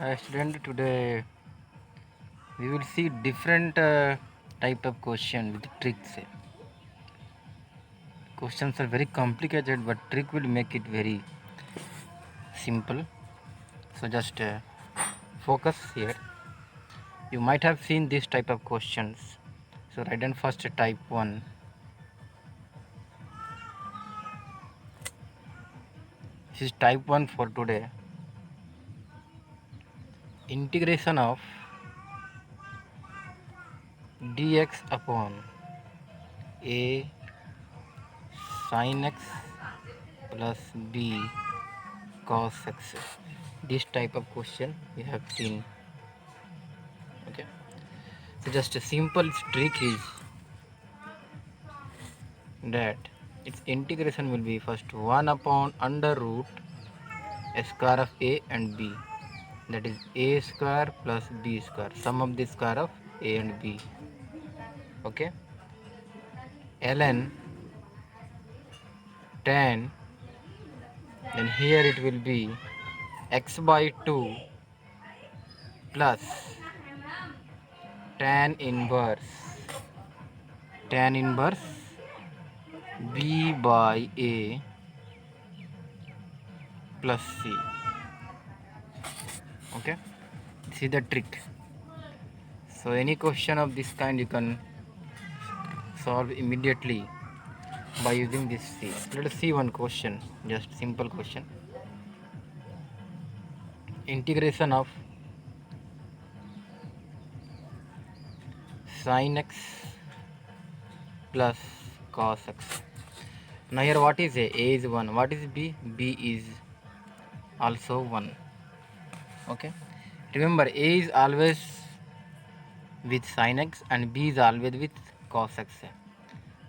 Hi student, today we will see different type of question with tricks. Questions are very complicated, but trick will make it very simple. So just focus here. You might have seen this type of questions. So write down first type 1. This is type 1 for today. Integration of dx upon a sin x plus b cos x. This type of question we have seen. Okay, so just a simple trick is that its integration will be first 1 upon under root a square of a and b, that is a square plus b square, sum of the square of a and b. Okay, ln tan, then here it will be x by 2 plus tan inverse b by a plus c. Okay, see the trick. So any question of this kind you can solve immediately by using this C. Let us see one question, just simple question. Integration of sin x plus cos x. Now here what is A? A is 1. What is B? B is also 1. Okay. Remember A is always with sin x and B is always with cos x.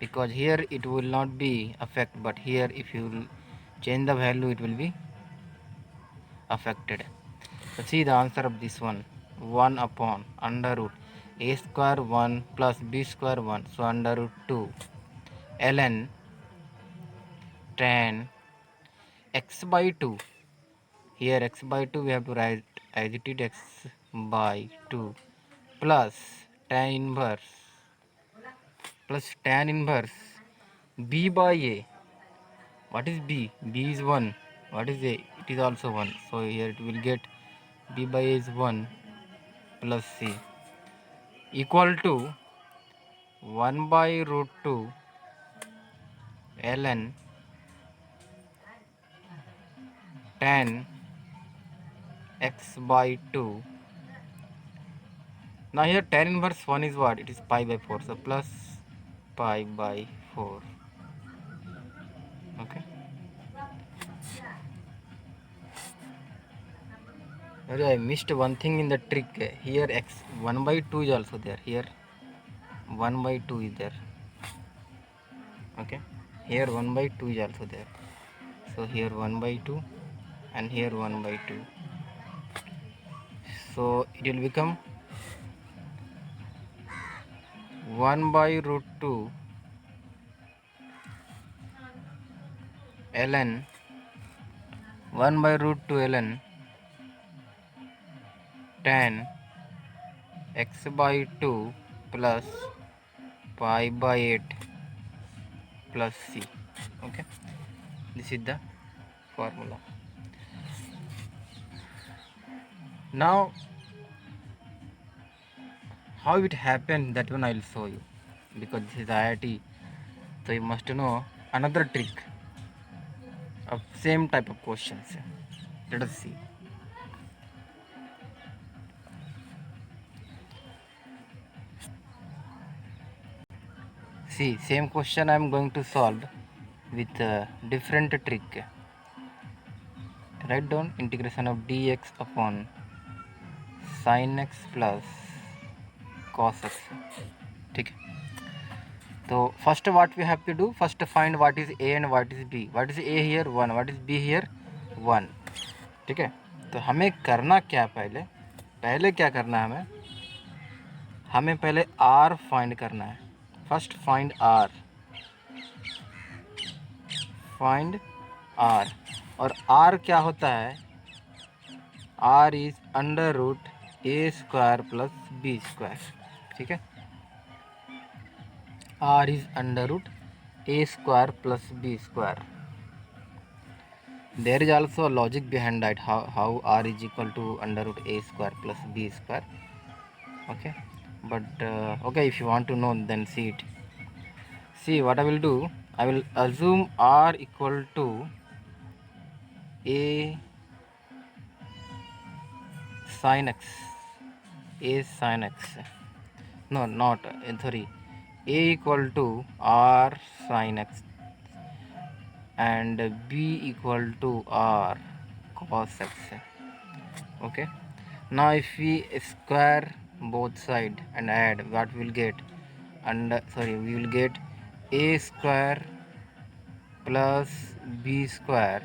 Because here it will not be affected, but here if you change the value it will be affected. So see the answer of this one. 1 upon under root a square 1 plus b square 1, so under root 2 ln tan x by 2. Here x by 2 we have to write as it is x by 2 plus tan inverse b by a. What is b? B is 1. What is a? It is also 1. So here it will get b by a is 1 plus c equal to 1 by root 2 ln tan x by 2. Now here tan inverse 1 is what? It is pi by 4. So plus pi by 4. Okay. I missed one thing in the trick. Here x 1 by 2 is also there. Here 1 by 2 is there. Okay. Here 1 by 2 is also there. So here 1 by 2 and here 1 by 2. So it will become 1 by root 2 ln 1 by root 2 ln tan x by 2 plus pi by 8 plus c. Okay, this is the formula. Now how it happened, that one I will show you, because this is IIT, so you must know another trick of same type of questions. Let us see. See, same question I am going to solve with a different trick. Write down integration of dx upon sin x plus cos x. Okay. So first what we have to do, first find what is a and what is b. What is a here 1, what is b here 1. ठीक है, तो हमें करना क्या, पहले क्या करना है, हमें पहले r फाइंड करना है. फर्स्ट फाइंड r, और r क्या होता है, r is under root a square plus b square, ठीक है। r is under root a square plus b square. There is also a logic behind that, how r is equal to under root a square plus b square. Okay, but okay, if you want to know, then see it. See what I will do. I will assume r equal to a sin x. A sin x. No, not sorry. A equal to r sin x and b equal to r cos x. Okay. Now if we square both side and add, what we will get? And we will get a square plus b square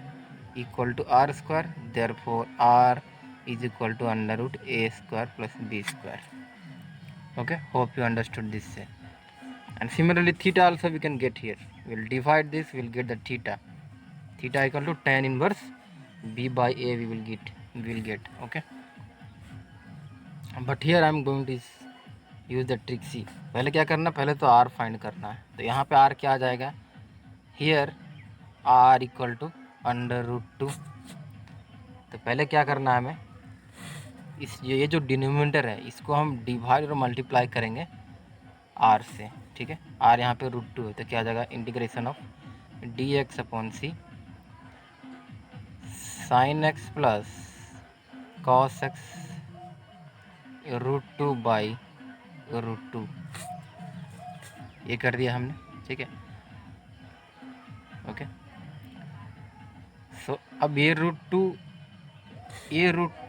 equal to r square. Therefore r is equal to under root a square plus b square. Okay, hope you understood this. And similarly theta also we can get here. We will divide this, we will get the theta equal to tan inverse b by a. We will get. Okay, but here I am going to use the trick. See पहले क्या करना, पहले तो are find करना है. तो यहाँ पे आर क्या आ जाएगा, here R equal to under root 2. तो पहले क्या करना है हमें, इस ये जो डिनोमिनेटर है इसको हम डिवाइड और मल्टीप्लाई करेंगे आर से, ठीक है. आर यहाँ पे रूट 2 है तो क्या आ जाएगा, integration of D X upon C sine x plus cos X root 2 by root 2. ये कर दिया हमने, ठीक है. ओके, सो अब ये रूट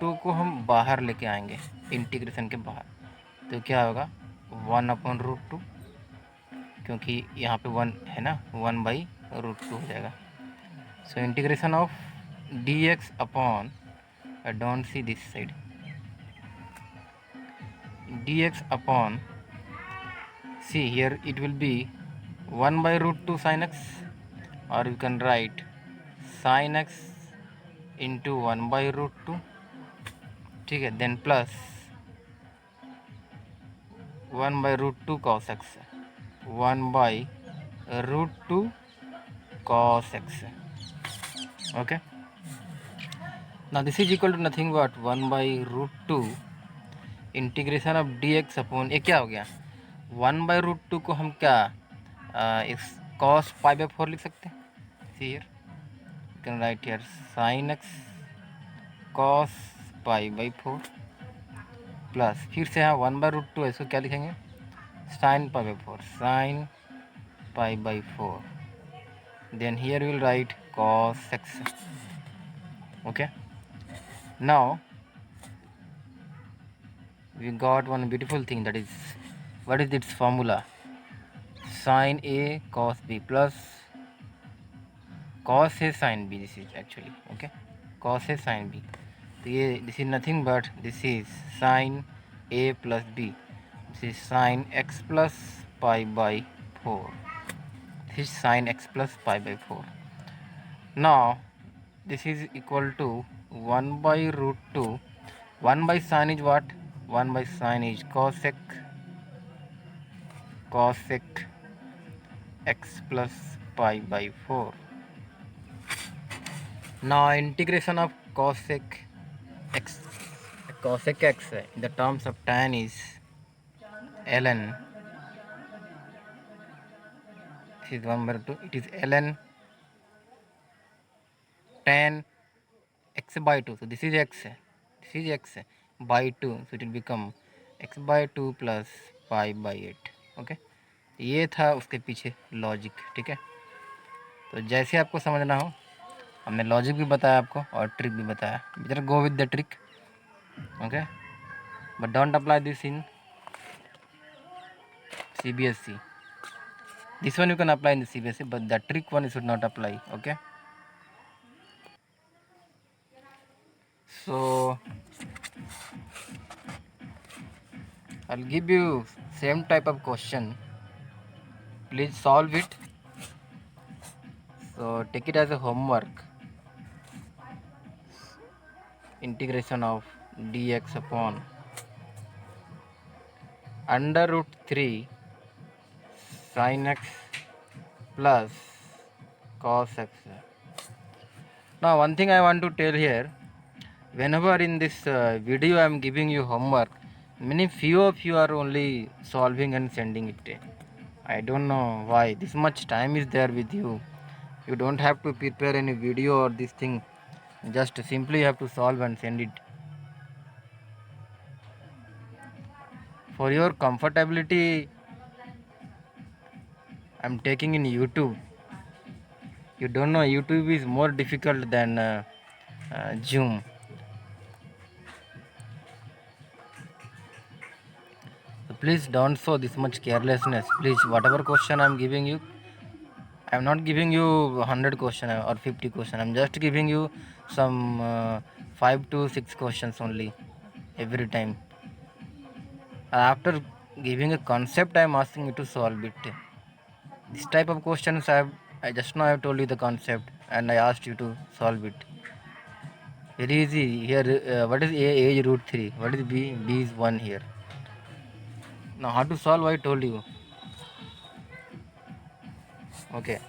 2 को हम बाहर लेके आएंगे इंटीग्रेशन के बाहर. तो क्या होगा, 1 अपॉन रूट 2, क्योंकि यहाँ पे 1 है ना, 1 बाई रूट 2 हो जाएगा. So integration of D X upon, I don't see this side, D X upon, see here it will be 1 by root 2 sin x, or you can write sin x into 1 by root 2, ठीक है. then plus 1 by root 2 cos x, 1 by root 2 cos x. okay, now this is equal to nothing but 1 by root 2 integration of D X upon, ये क्या हो गया, 1 by root 2 को हम क्या इस कॉस पाई बाई 4 लिख सकते हैं. See here you can write here sine x cos pi by 4 plus, फिर से यहाँ 1 बाई रूट 2 है, इसको क्या लिखेंगे, sine pi by 4, sine pi by 4. Then here will write cos x. Okay, now we got one beautiful thing, that is, what is its formula, sin a cos b plus cos a sin b. This is actually okay, cos a sin b. तो ये this is nothing but this is sin a plus b, this is sin x plus pi by 4, this is sin x plus pi by 4. now this is equal to 1 by root 2. 1 by sin is what, 1 by sin is cosec x plus pi by 4. now integration of cosec x in the terms of tan is ln, this is 1 by 2, it is ln tan x by 2. so this is x by 2, so it will become x by 2 plus pi by 8. Okay, ये था उसके पीछे logic, ठीक है. तो जैसे आपको समझना हो, हमने लॉजिक भी बताया आपको और ट्रिक भी बताया. Better go with the trick, okay, but don't apply this in CBSE. this one you can apply in the CBSE, but the trick one you should not apply. okay, so I'll give you same type of question, please solve it. So take it as a homework. integration of dx upon under root 3 sin x plus cos x. Now one thing I want to tell here, whenever in this video I am giving you homework, many few of you are only solving and sending it. I don't know why this much time is there with you. You don't have to prepare any video or this thing, just simply have to solve and send it. For your comfortability, I'm taking in YouTube. You don't know YouTube is more difficult than Zoom. So please don't show this much carelessness. Please, whatever question I'm giving you, I'm not giving you 100 question or 50 question. I'm just giving you some 5 to 6 questions only every time. After giving a concept, I'm asking you to solve it. This type of questions I just now I have told you the concept and I asked you to solve it. Very easy. Here, what is A is root 3? What is B? B is 1 here. Now, how to solve? I told you. Okay.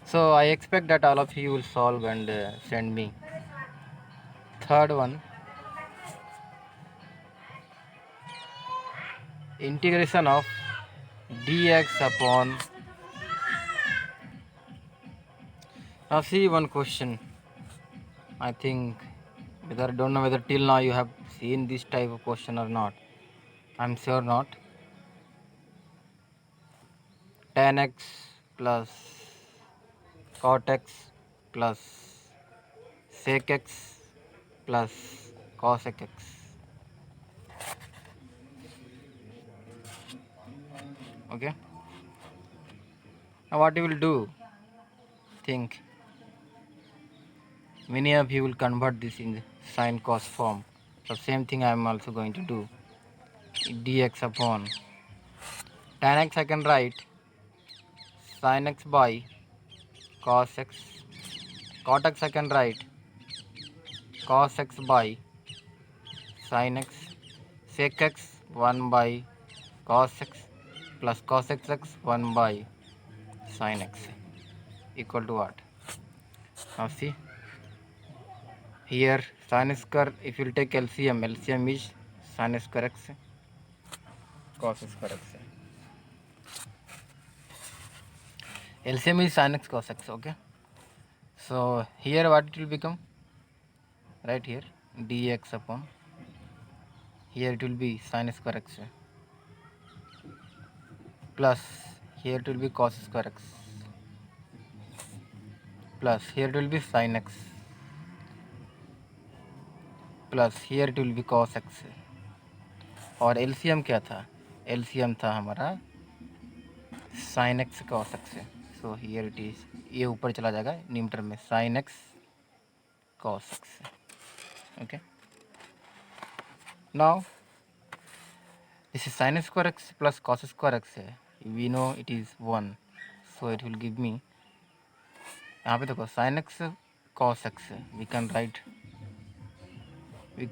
So, I expect that all of you will solve and send me. Third one, integration of dx upon. Now, see one question. I think whether I don't know whether till now you have seen this type of question or not. I'm sure not. Tan x plus cot x plus sec x plus cosec x. Okay. Now what you will do? Think. Many of you will convert this in sine cos form. So same thing I am also going to do. Dx upon tan x I can write sin x by cos x. Cot x I can write cos x by sin x. Sec x 1 by cos x plus cos x 1 by sin x equal to what? Now see here sin square, if you will take LCM is sin square x cos square x. LCM is sin x cos x. Okay, so here what it will become? Right here dx upon, here it will be sin square x plus here it will be cos square x plus here it will be sin x plus here it will be cos x और LCM क्या था? LCM था हमारा sine x cos x. So here it is, ये ऊपर चला जाएगा numerator में sine x cos x. Okay, now this is sine square x plus cos square x है. We know it is 1, so it will give me, यहाँ पे देखो sine x cos x, we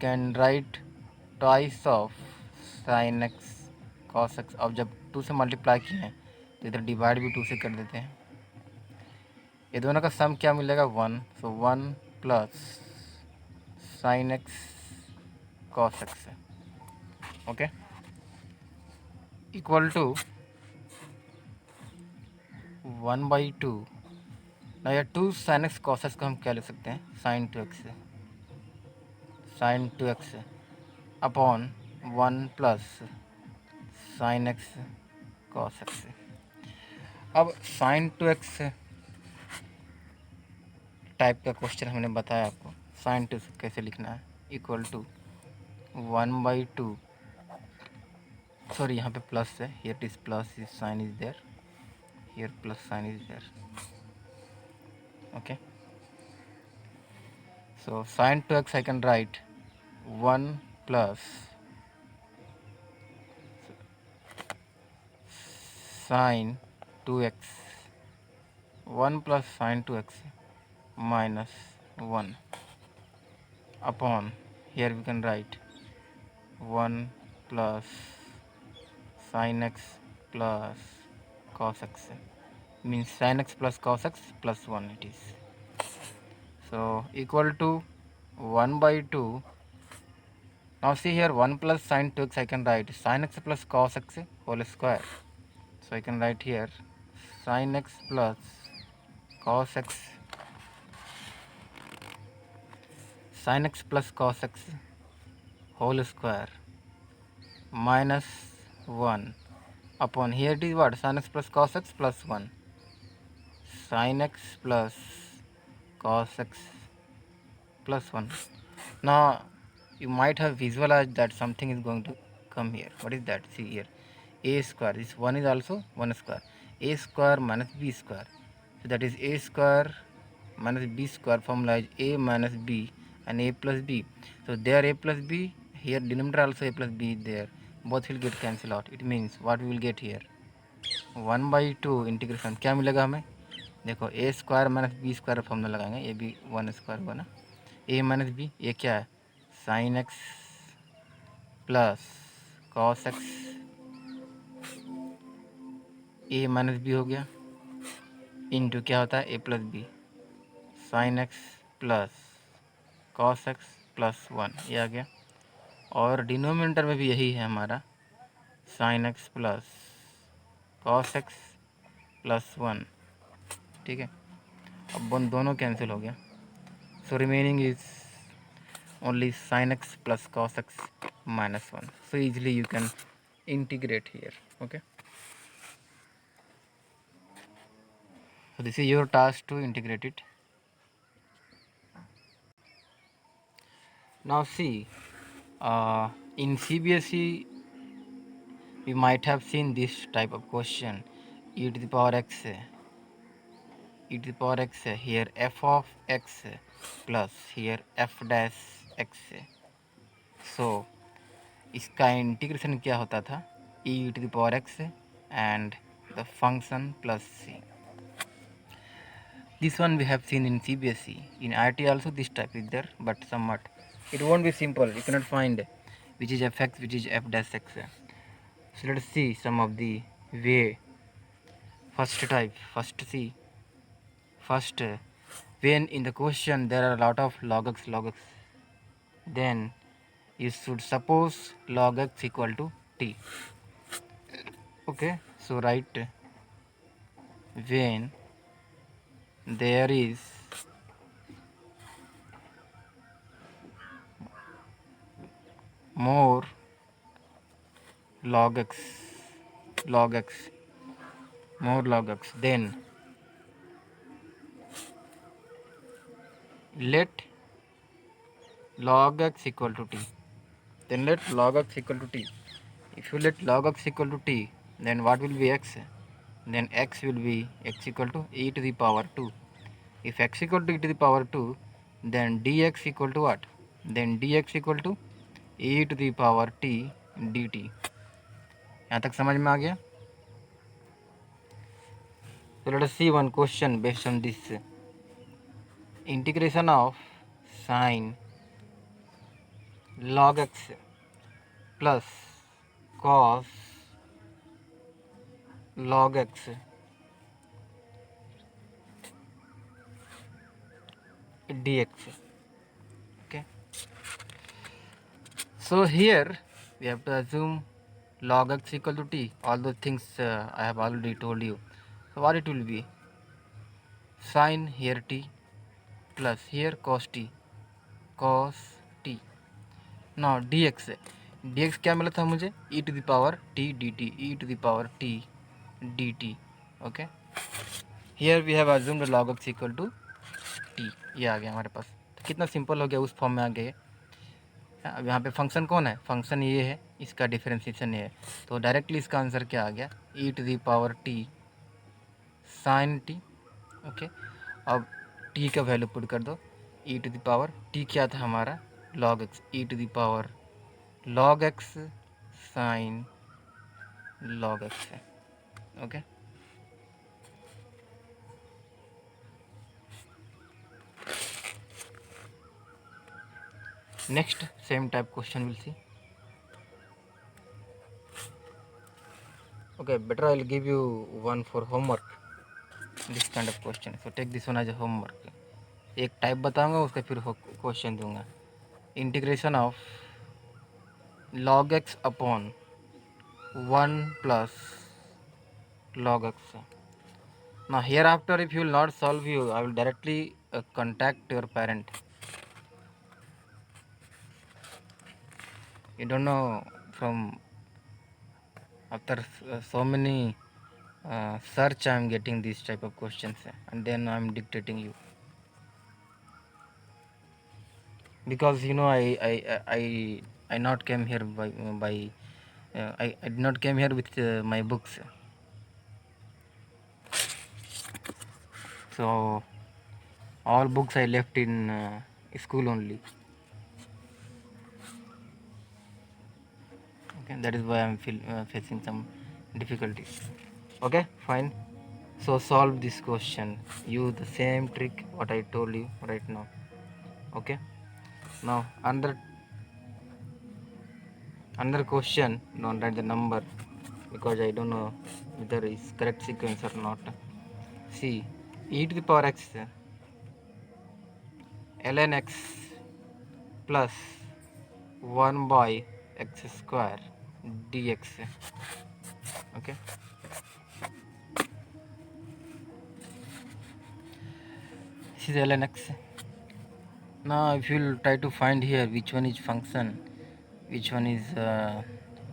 can write twice of sine x cos X. अब जब 2 से multiply किए हैं तो इधर डिवाइड भी 2 से कर देते हैं. ये दोनों का सम क्या मिलेगा? 1. So 1 plus sine x cos x. Okay, equal to 1/2. ना या 2 साइन एक्स कॉस एक्स को हम क्या लिख सकते हैं? Sine 2x upon 1 plus sine x cos X. अब साइन 2x टाइप का क्वेश्चन हमने बताया आपको. साइन 2 कैसे लिखना है? Equal to 1/2. सॉरी, यहाँ पे प्लस है, here it is plus, is sine is there, here plus sine is there. Okay, so sin 2x I can write 1 plus sin 2x, 1 plus sin 2x minus 1 upon here we can write 1 plus sin x plus cos x, means sin x plus cos x plus 1 it is. So equal to 1 by 2. Now see here 1 plus sin 2x, I can write sin x plus cos x whole square. So I can write here sin x plus cos x, sin x plus cos x whole square minus 1 upon, here it is what, sin x plus cos x plus 1, sin x plus cos x plus 1. Now you might have visualized that something is going to come here. What is that? See here, a square, this 1 is also 1 square, a square minus b square. So that is a square minus b square, formula is a minus b and a plus b. So there a plus b, here denominator also a plus b there, both will get cancel out. It means what we will get here, 1 by 2 integration क्या मिलेगा हमें, देखो a square minus b square formula लगाएंगे, a भी 1 square हुआ ना, ए minus B, ये क्या है sine x plus cos x, a minus b हो गया, इंटू क्या होता है a plus b, sine x plus cos x plus 1, ये आ गया। और डिनोमिनेटर में भी यही है हमारा, sine x plus cos x plus 1, ठीक है। अब उन दोनों कैंसिल हो गया, so remaining is only sin x plus cos x minus 1. So easily you can integrate here. Okay, so this is your task to integrate it. Now see, in CBSE we might have seen this type of question, e to the power x, e to the power x, here f of x plus here f dash x. So इसका integration क्या होता था, e to the power x and the function plus c. This one we have seen in CBSE. In IIT also this type is there, but somewhat it won't be simple. You cannot find which is fx, which is f dash x. So let's see some of the way. First type, first when in the question there are a lot of log x, then you should suppose log x equal to t. Okay, so write when there is more log x, more log x, then let log x equal to t. Then let log x equal to t. If you let log x equal to t, then what will be x? Then x will be x equal to e to the power 2. If x equal to e to the power 2, then dx equal to what? Then dx equal to e to the power t dt. यहाँ तक समझ में आ गया? So let us see one question based on this. Integration of sine log x plus cos log x dx. Okay, so here we have to assume log x equal to t. All those things I have already told you. So what it will be, sin here t plus here cos t, now dx, dx क्या मिला था मुझे, e to the power t dt, e to the power t dt. okay, here we have assumed log x equal to t. ये आ गया हमारे पास, तो कितना simple हो गया, उस फॉर्म में आ गए। अब यहाँ पे फंक्शन कौन है, फंक्शन ये है, इसका डिफरेंशिएशन ये है, तो डायरेक्टली इसका आंसर क्या आ गया, e to the power t sin t. Okay, अब t का वैल्यू पुट कर दो, e to the power t क्या था हमारा log x, e to the power log x sin log x है। Okay, Next same type question we'll see. Okay, better I'll give you one for homework, this kind of question. So take this one as a homework. एक type बताऊंगा, उसका फिर question दूंगा. Integration of log x upon 1 plus log x. Now hereafter if you will not solve, I will directly contact your parent. You don't know, from after so many search I am getting these type of questions, and then I am dictating you, because I not came here by I did not came here with my books. So all books I left in school only. Okay, that is why I'm facing some difficulties. Okay, fine. So solve this question. Use the same trick what I told you right now. Okay. Now another question. Don't write the number, because I don't know whether it's correct sequence or not. See, e to the power x ln x plus 1 by x square dx. Okay. This is ln x. Now if you will try to find here which one is function, which one is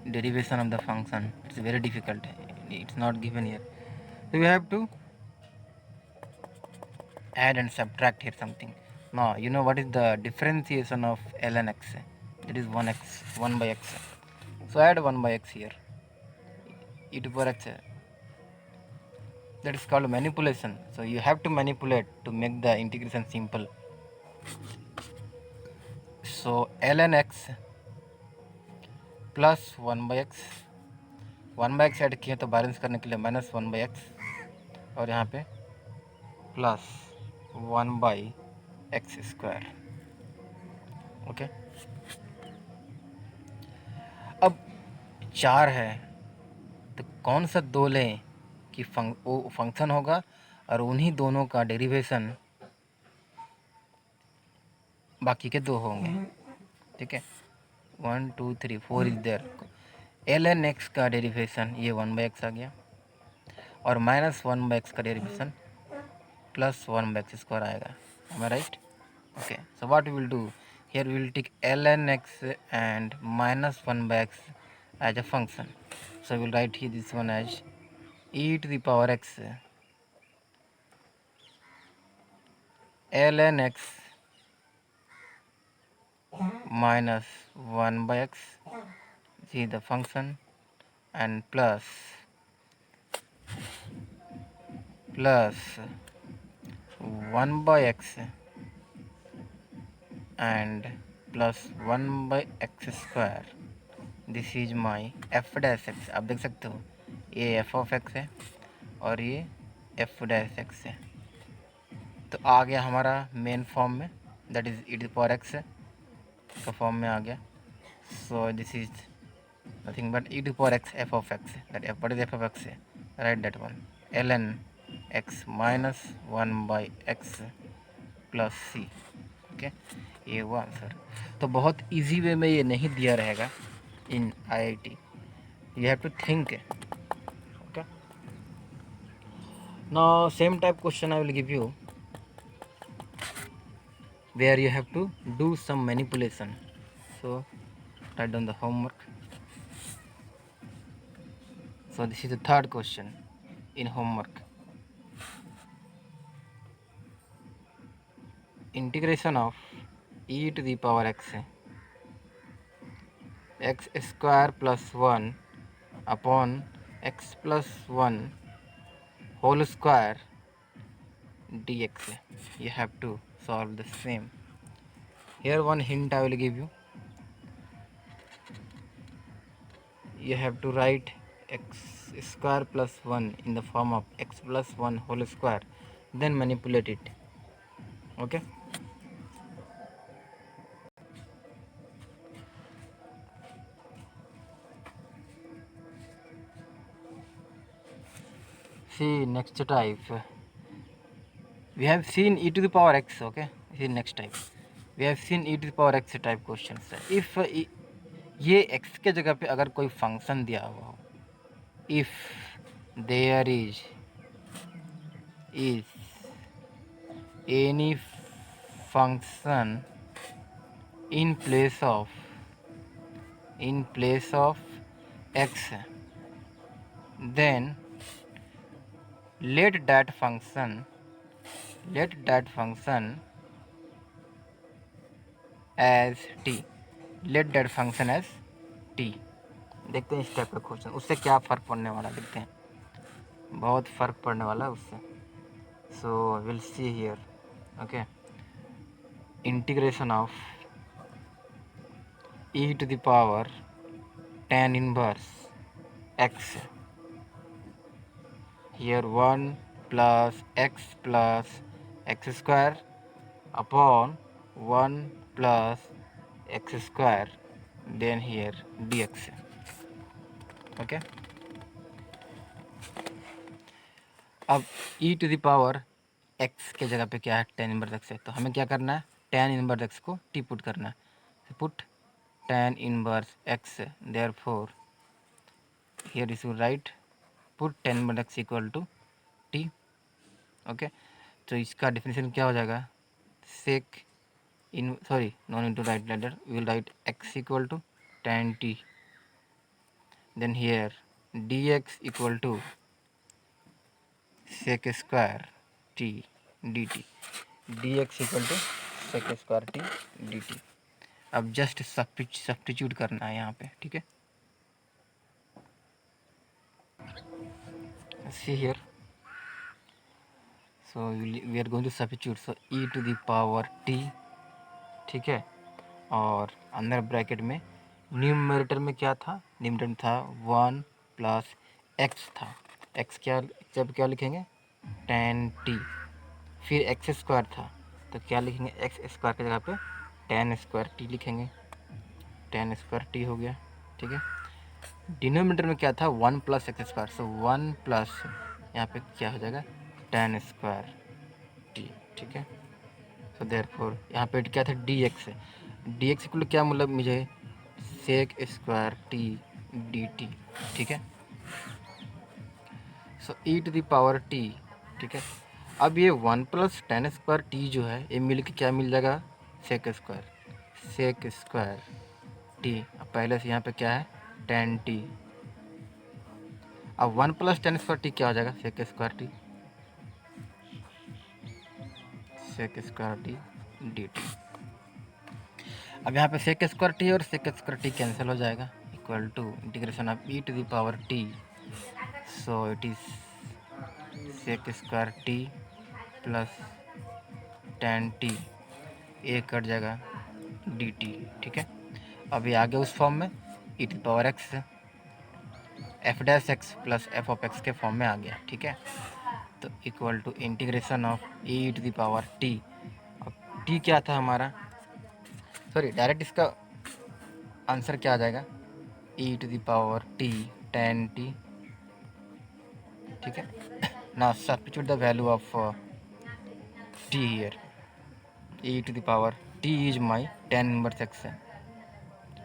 derivation of the function, it's very difficult. It's not given here. So you have to add and subtract here something. Now you know what is the differentiation of ln x? That is 1x, 1 by x. So add 1 by x here, e to power x. That is called manipulation. So you have to manipulate to make the integration simple. So ln x plus 1 by x, 1 by x add किए तो balance करने के लिए minus 1 by x, और यहाँ पे plus 1 by X square. Okay. अब 4 है तो कौन सा दो लें कि वो फंक्शन होगा और उन्हीं दोनों का डेरिवेशन बाकी के दो होंगे. ठीक है. 1 2 3 4 is there. L N X का डेरिवेशन ये 1 बाई एक्स आ गया, और माइनस 1 बाई एक्स का derivation plus 1 by X square आएगा. Am I right? Okay. So what we will do here, we will take ln x and minus 1 by x as a function. So we will write here this one as e to the power x ln x minus 1 by x, see the function, and plus 1 by x and plus 1 by x square. This is my F dash x. आप देख सकते हो ये F of x है और ये F dash x है. तो आ गया हमारा मेन फॉर्म में, that is e to the power x का फॉर्म में आ गया. So this is nothing but e to power x f of x. That f what is f of x, right that one, l N x minus 1 by x plus c. Okay, ये हुआ answer. तो बहुत easy way में ये नहीं दिया रहेगा in IIT. You have to think. Okay. Now same type question I will give you, where you have to do some manipulation. So write down the homework. So this is the third question in homework. Integration of e to the power x x square plus 1 upon x plus 1 whole square dx. You have to solve the same. Here one hint I will give you. You have to write x square plus 1 in the form of x plus 1 whole square, then manipulate it. Okay. See next type. We have seen e to the power x. Okay. See next type. We have seen e to the power x type questions. If ये x के जगह पे अगर कोई function दिया हुआ हो, if there is any function in place of x, then let that function as t. let that function as t. देखते हैं इस टाइप का क्वेश्चन, उससे क्या फ़र्क पड़ने वाला है, देखते हैं, बहुत फ़र्क पड़ने वाला है उससे. So will see here. Okay, integration of e to the power tan inverse x. Here 1 plus x square upon 1 plus x square, then here dx. Okay, अब e to the power x के जगह पे क्या है, tan inverse x है, तो हमें क्या करना है, tan इनवर्स x को t पुट करना है. Put tan inverse x, therefore here is to write put tan inverse x equal to t. Okay, तो इसका डिफिनेशन क्या हो जाएगा, sec in sorry no need to write letter, we will write x equal to tan t, then here dx equal to sec square t dt. dx equal to sec square t dt. अब just substitute करना है यहाँ पे, ठीक है. See here, so we are going to substitute. So e to the power t, ठीक है, और अंदर ब्रैकेट में न्यूमरेटर में क्या था, न्यूमरेटर था 1 प्लस एक्स था. एक्स क्या, जब क्या लिखेंगे, tan t. फिर एक्स स्क्वायर था, तो क्या लिखेंगे, एक्स स्क्वायर की जगह पे tan स्क्वायर t लिखेंगे. tan स्क्वायर t हो गया, ठीक है. डिनोमिनेटर में क्या था, 1 प्लस एक्स स्क्वायर, सो 1 प्लस यहाँ पे क्या हो जाएगा, tan स्क्वायर t, ठीक है. सो देयरफॉर यहाँ पे क्या था, dx है. dx इक्वल क्या, मतलब मुझे सेक स्क्वायर t dt, ठीक है. So e to the power t, ठीक है. अब ये 1 प्लस tan स्क्वायर t जो है, ये मिल के क्या मिल जाएगा, सेक स्क्वायर t. अब पहले से यहाँ पे क्या है, tan t. अब 1 प्लस tan स्क्वायर t क्या हो जाएगा, सेक स्क्वायर t dt. अब यहाँ पे सेक स्क्वायर टी और सेक स्क्वायर टी कैंसिल हो जाएगा, equal to integration of e to the power t. So it is sec square t plus tan t, a cut जाएगा dt, ठीक है. अभी आगे उस फॉर्म में e to the power x f dash x plus f of x के form में आ गया, ठीक है. तो equal to integration of e to the power t. अब t क्या था हमारा, सॉरी डायरेक्ट इसका आंसर क्या आ जाएगा, e to the power t tan t, ठीक है. Now substitute the value of t here. e to the power t is my tan inverse x है,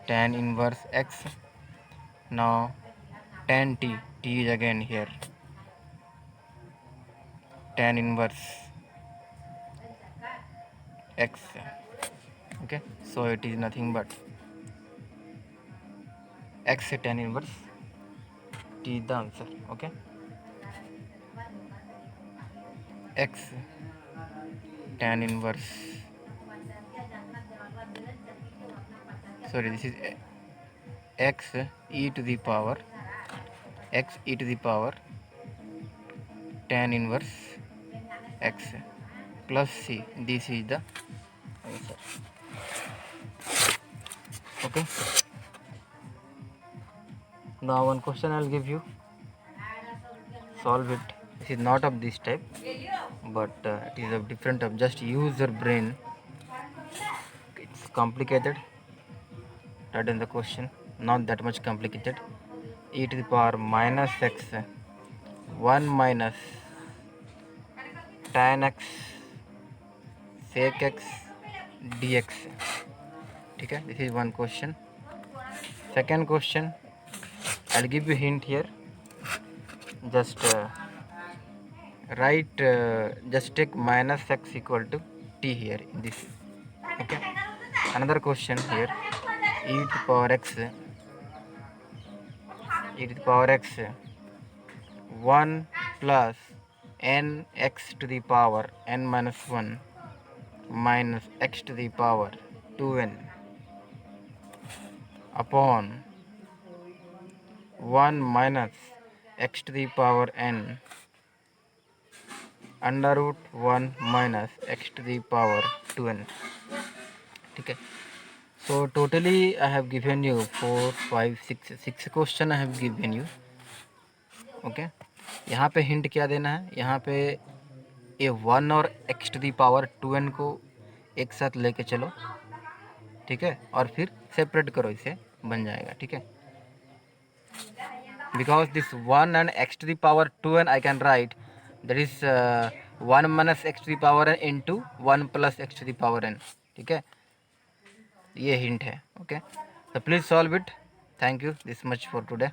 tan inverse x. Now tan t is again here tan inverse x. Okay, so it is nothing but x tan inverse t is the answer. Okay, x tan inverse, sorry, this is x e to the power tan inverse x plus c. This is the answer. Okay, now one question I'll give you, solve it. This is not of this type, but it is of different type. Just use your brain. It's complicated, that is the question, not that much complicated. e to the power minus x 1 minus tan x sec x dx. ठीक है, this is one question. Second question, I'll give you hint here. Just write, just take minus x equal to t here in this. Okay. Another question here, e to the power x 1 plus n x to the power n minus 1 minus x to the power 2n upon 1 minus x to the power n under root 1 minus x to the power 2n. ठीक है, so totally I have given you 4 5 6 question I have given you. Okay, यहाँ पे hint क्या देना है, यहाँ पे ये 1 और x to the power 2n को एक साथ लेके चलो, ठीक है, और फिर सेपरेट करो, इसे बन जाएगा, ठीक है. Because this 1 and x to the power 2n I can write that is 1 minus x to the power n into 1 plus x to the power n. ठीक है, ये हिंट है. Okay, so please solve it. Thank you this much for today.